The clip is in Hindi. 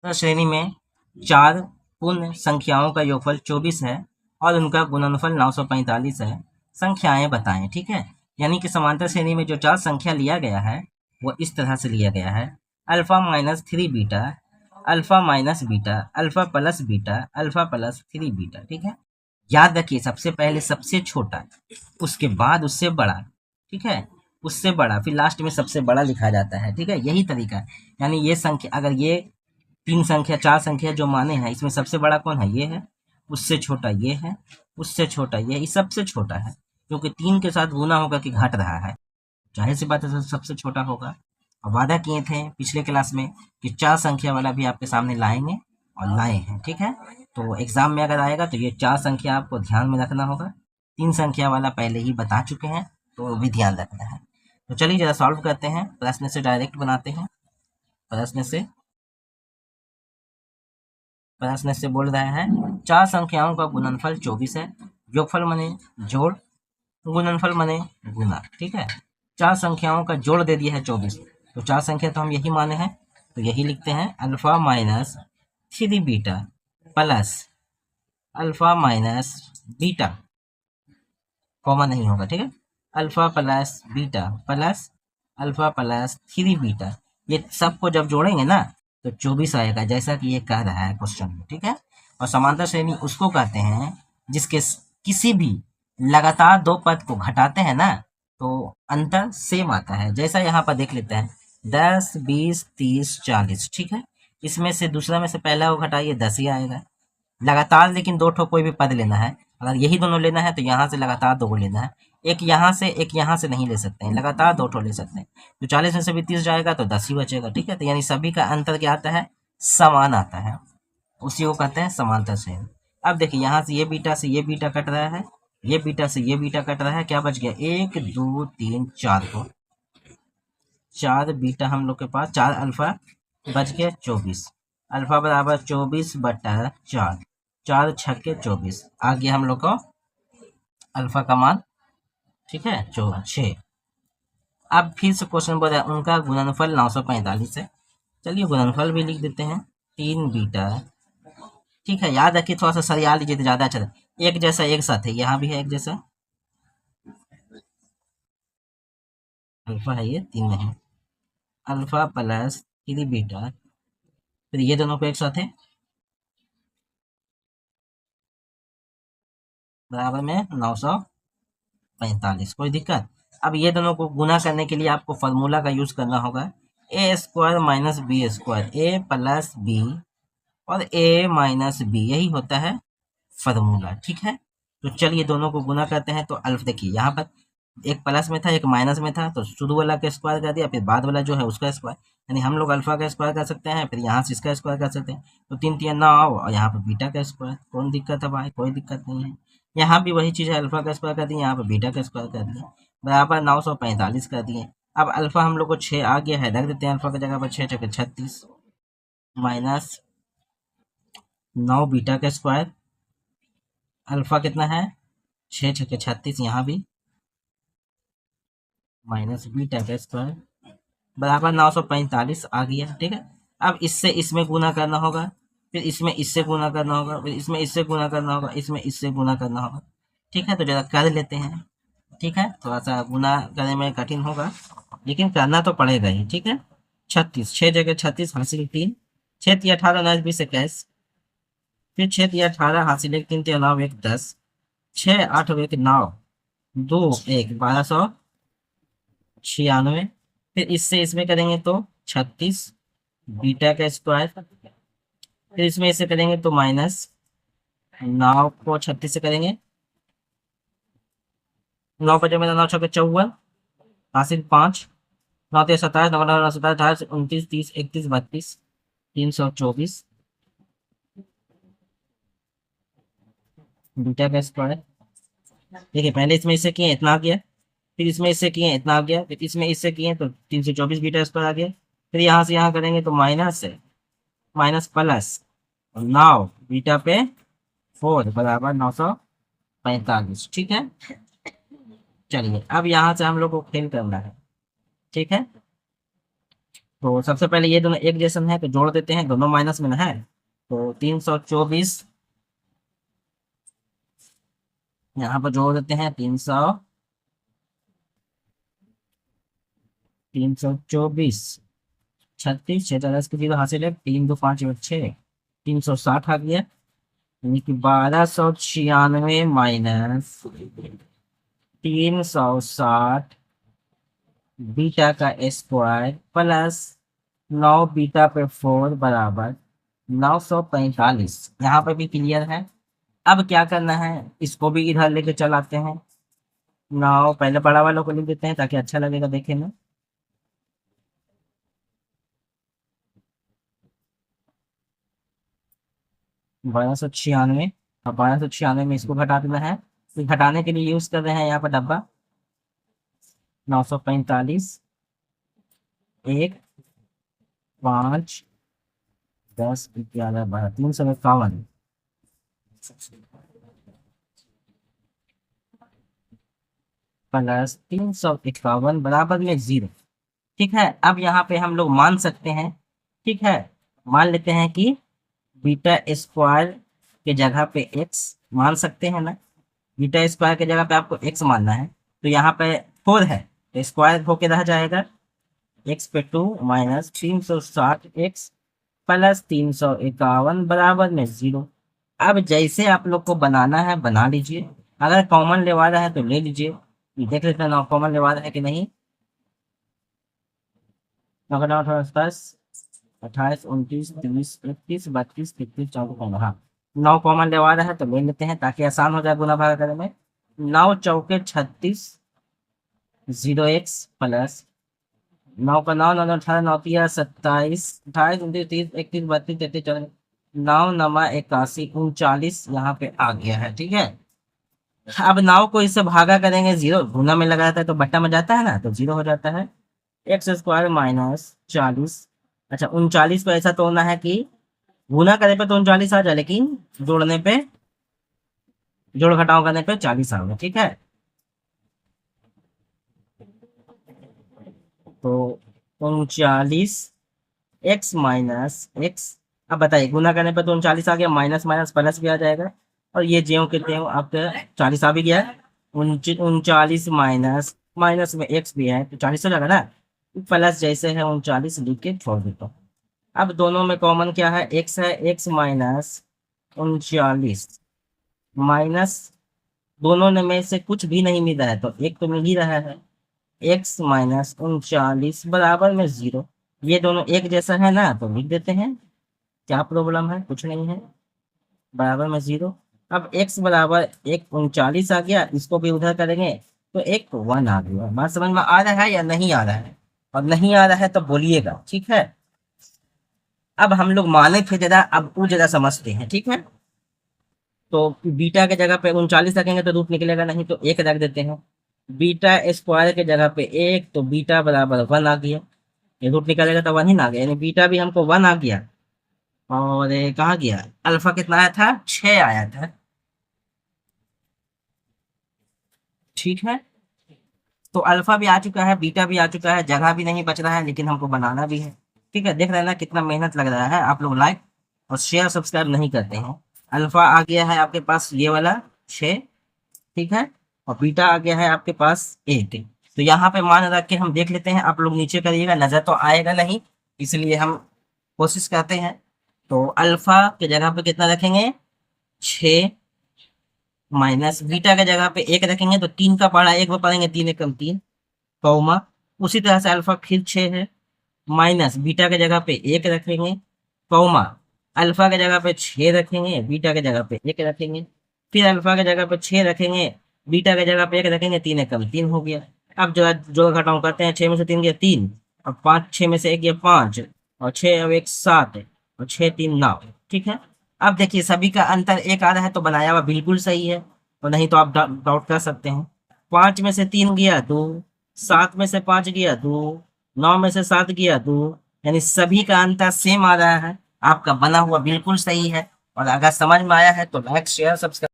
श्रेणी में 4 पूर्ण संख्याओं का योगफल 24 है और उनका गुणनफल 945 है। संख्याएं बताएं। ठीक है, यानी कि समांतर श्रेणी में जो 4 संख्या लिया गया है वो इस तरह से लिया गया है: alpha minus 3 beta, alpha minus beta, alpha plus beta, alpha plus 3 beta. ठीक है, याद रखिए सबसे पहले सबसे छोटा, उसके बाद उससे बड़ा। ठीक है, उससे बड़ा, फिर लास्ट में सबसे बड़ा लिखा जाता है। ठीक है, यही तरीका है। यानी ये संख्या, अगर ये 3 संख्या 4 संख्या जो माने हैं, इसमें सबसे बड़ा कौन है? ये है। उससे छोटा ये है, उससे छोटा ये सबसे छोटा है, क्योंकि 3 के साथ गुना होगा कि घट रहा है, जाहिर सी बात है सबसे छोटा होगा। और वादा किए थे पिछले क्लास में कि 4 संख्या वाला भी आपके सामने लाएंगे, और लाए हैं। ठीक है, तो एग्जाम में अगर आएगा तो ये 4 संख्या आपको ध्यान में रखना होगा। 3 संख्या वाला पहले ही बता चुके हैं, तो वो भी ध्यान रखना है। तो चलिए जरा सॉल्व करते हैं, प्रश्न से डायरेक्ट बनाते हैं। प्रश्न से बोल रहा है 4 संख्याओं का गुणनफल 24 है। योगफल माने जोड़, गुणनफल माने गुना। ठीक है, 4 संख्याओं का जोड़ दे दिया है 24, तो 4 संख्या तो हम यही माने हैं, तो यही लिखते हैं alpha minus 3 beta plus alpha minus beta, common नहीं होगा। ठीक है, alpha plus beta plus alpha plus 3 beta, ये सबको जब जोड़ेंगे ना तो 24 आएगा, जैसा कि ये कह रहा है क्वेश्चन में। ठीक है, और समांतर श्रेणी उसको कहते हैं जिसके किसी भी लगातार 2 पद को घटाते हैं ना तो अंतर सेम आता है। जैसा यहाँ पर देख लेते हैं 10, 20, 30, 40। ठीक है, इसमें से दूसरा में से पहला को घटाइए 10 ही आएगा लगातार, लेकिन 2 ठो कोई भी पद लेना है। अगर यही दोनों लेना है तो यहाँ से लगातार 2 को लेना है, एक यहाँ से नहीं ले सकते हैं, लगातार 2 ठो ले सकते हैं। तो 40 में से भी 30 जाएगा तो 10 ही बचेगा। ठीक है, तो यानी सभी का अंतर क्या आता है? समान आता है, उसी को कहते हैं समांतर श्रेणी। अब देखिए यहाँ से ये बीटा कट रहा है, ये बीटा से ये बीटा कट रहा है, क्या बच गया? 1, 2, 3, 4 को, 4 बीटा हम लोग के पास, 4 अल्फा बच गया 24। अल्फा बराबर 24/4, 4 छक्के 24 आ गया हम लोग को अल्फा का मान। ठीक है, 6। अब फिर से क्वेश्चन बोल रहा है उनका गुणनफल 945 है। चलिए गुणनफल भी लिख देते हैं, 3 बीटा। ठीक है, याद रखिए थोड़ा सा सरिया लीजिए तो ज्यादा अच्छा है। एक जैसा एक साथ है, यहाँ भी है एक जैसा, अल्फा है ये 3 नहीं, अल्फा प्लस 3 बीटा, फिर ये दोनों को एक साथ है बराबर में 945। कोई दिक्कत? अब ये दोनों को गुना करने के लिए आपको फॉर्मूला का यूज करना होगा, ए स्क्वायर माइनस बी स्क्वायर, ए प्लस बी और ए माइनस बी, यही होता है फॉर्मूला। ठीक है, तो चलिए दोनों को गुना करते हैं। तो अल्फ देखिए यहाँ पर एक प्लस में था एक माइनस में था, तो शुरू वाला का स्क्वायर कर दिया, फिर बाद वाला जो है उसका स्क्वायर, यानी हम लोग अल्फा का स्क्वायर कर सकते हैं, फिर यहाँ से इसका स्क्वायर कर सकते हैं। तो 3 3 9 और यहाँ पर बीटा का स्क्वायर। कौन दिक्कत है भाई? कोई दिक्कत नहीं है। यहाँ भी वही चीज़ है, अल्फा का स्क्वायर कर दिए, यहाँ पर बीटा का स्क्वायर कर दिया, बराबर 945 कर दिए। अब अल्फा हम लोग को 6 आ गया है, रख देते हैं अल्फा की जगह पर 6 छक्के 36 माइनस 9 बीटा का स्क्वायर, अल्फा कितना है 6 छक्के 36, यहाँ भी माइनस बीटा का स्क्वायर बराबर 945 आ गया। ठीक है, अब इससे इसमें गुना करना होगा, फिर इसमें इससे गुना करना होगा, फिर इसमें इससे गुना करना होगा, इसमें इससे गुना करना होगा। ठीक है, तो जरा कर लेते हैं। ठीक है, थोड़ा सा गुना करने में कठिन होगा, लेकिन करना तो पड़ेगा ही। ठीक है, 36, 6 जगह 36 हासिल 3, 6 3 18 19 20 21, फिर 6 3 18 हासिल 1 3 3 9 1 10, 6 8 1 9 2 1 1296। फिर इससे इसमें करेंगे तो 36 बीटा का स्क्वायर, फिर इसमें इसे करेंगे तो माइनस 9 को 36 से करेंगे, 9 बजे मेरा 9 छक्के 54 हासिल 5, 9 3 27 9 9 27 28 29 30 31 32 324 बीटा का स्क्वायर। देखिए पहले इसमें इससे किए इतना आ गया, फिर इसमें इससे किए इतना आ गया, फिर इसमें इससे किए तो 324 बीटा स्क्वायर आ गया, फिर यहाँ से यहाँ करेंगे तो माइनस है, माइनस प्लस 9 बीटा पे 4 बराबर 945। ठीक है, चलिए अब यहाँ से हम लोग को फिल करना है। ठीक है, तो सबसे पहले ये दोनों एक जैसन है तो जोड़ देते हैं, दोनों माइनस में ना है, तो 324 यहाँ पर जोड़ देते हैं, 324 36 6 10 की जीरो हासिल है, 3 2 5 6 360 आ गया, यानी कि 1296 माइनस 360 बीटा का स्क्वायर प्लस 9 बीटा पे 4 बराबर 945। यहाँ पे भी क्लियर है। अब क्या करना है, इसको भी इधर लेके चल आते हैं। 9 पहले बड़ा वालों को लिख देते हैं ताकि अच्छा लगेगा देखे में। बारह सौ छियानवे, अब 1296 में इसको घटा देना है, तो घटाने के लिए यूज कर रहे हैं यहाँ पर डब्बा। 945 1 5 10 11 12 351 प्लस 351 बराबर में 0। ठीक है, अब यहाँ पे हम लोग मान सकते हैं, ठीक है, मान लेते हैं कि बीटा स्क्वायर के जगह पे एक्स मान सकते हैं ना, बीटा स्क्वायर के जगह पे आपको एक्स मानना है, तो यहाँ पे 4 है तो स्क्वायर होके रह जाएगा, एक्स पे 2 माइनस 360 एक्स प्लस 351 बराबर में 0। अब जैसे आप लोग को बनाना है बना लीजिए, अगर कॉमन लेवाना है तो ले लीजिए, देख लेते हैं ना कॉमन लेवाना है कि नहीं। 9 9 10 28 29 30 31 32 33 34 हाँ 9 कॉमन लेवा रहा है तो ले लेते हैं ताकि आसान हो जाए गुना भागा करने में। 9 चौके 36 0 एक्स प्लस 9 का 9 9 18 9 तिया 27 28 29 30 31 32 33 34 9 नमा 81 39 यहाँ पे आ गया है। ठीक है, अब 9 को इससे भागा करेंगे, 0 गुना में लगा रहता है तो बट्टा में जाता है ना, तो 0 हो जाता है। एक्स स्क्वायर माइनस 40, अच्छा 39 को ऐसा तोड़ना है कि गुना करने पे तो 39 आ जाए, लेकिन जोड़ने पे जोड़ घटाव करने पे 40 आ गया। ठीक है, तो 39 एक्स माइनस एक्स, अब बताइए गुना करने पे तो 39 आ गया, माइनस माइनस प्लस भी आ जाएगा, और ये ज्यों के त्यों आपका 40 आ भी गया है। 39 माइनस माइनस में एक्स भी है तो 40 हो जाएगा ना, प्लस जैसे है 39 लिख के छोड़ देता हूँ। अब दोनों में कॉमन क्या है, एक्स है, एक्स माइनस 39 माइनस दोनों में से कुछ भी नहीं मिल रहा है तो एक तो मिल ही रहा है, एक्स माइनस 39 बराबर में 0। ये दोनों एक जैसा है ना तो लिख देते हैं, क्या प्रॉब्लम है, कुछ नहीं है, बराबर में 0। अब x बराबर एक 39 आ गया, इसको भी उधर करेंगे तो एक 1 आ गया। बात समझ में आ रहा है या नहीं आ रहा है, और नहीं आ रहा है तो बोलिएगा। ठीक है, अब हम लोग माने थे जरा, अब वो जरा समझते हैं। ठीक है, तो बीटा के जगह पे 39 रखेंगे तो रूट निकलेगा नहीं, तो 1 रख देते हैं। बीटा स्क्वायर के जगह पे 1 तो बीटा बराबर 1 आ गया, ये रूट निकलेगा तो 1 ही ना आ गया, यानी बीटा भी हमको 1 आ गया। और कहाँ गया अल्फा, कितना आया था, 6 आया था। ठीक है, तो अल्फा भी आ चुका है, बीटा भी आ चुका है, जगह भी नहीं बच रहा है, लेकिन हमको बनाना भी है। ठीक है, देख रहे हैं ना कितना मेहनत लग रहा है, आप लोग लाइक और शेयर सब्सक्राइब नहीं करते हैं। अल्फा आ गया है आपके पास ये वाला 6, ठीक है, और बीटा आ गया है आपके पास 8। तो यहाँ पे मान रख के हम देख लेते हैं, आप लोग नीचे करिएगा, नजर तो आएगा नहीं, इसलिए हम कोशिश करते हैं। तो अल्फा के जगह पे कितना रखेंगे, 6 माइनस बीटा के जगह पे 1 रखेंगे तो 3 का पढ़ा 1 में पढ़ेंगे, 3 एकम 3 कौमा, उसी तरह से अल्फा फिर 6 है, माइनस बीटा के जगह पे 1 रखेंगे, कौमा अल्फा के जगह पे 6 रखेंगे, बीटा के जगह पे 1 रखेंगे, फिर अल्फा के जगह पे 6 रखेंगे, बीटा के जगह पे 1 रखेंगे, 3 एकम 3 हो गया। अब जो जोड़ घटाव करते हैं, 6 में से 3 गया 3, और 5 6 में से 1 गया 5, और 6 और 1 7, और 6 3 9। ठीक है, अब देखिए सभी का अंतर 1 आ रहा है तो बनाया हुआ बिल्कुल सही है, और नहीं तो आप डाउट कर सकते हैं। 5 में से 3 गया 2, 7 में से 5 गया 2, 9 में से 7 गया 2, यानी सभी का अंतर सेम आ रहा है, आपका बना हुआ बिल्कुल सही है। और अगर समझ में आया है तो लाइक शेयर सब्सक्राइब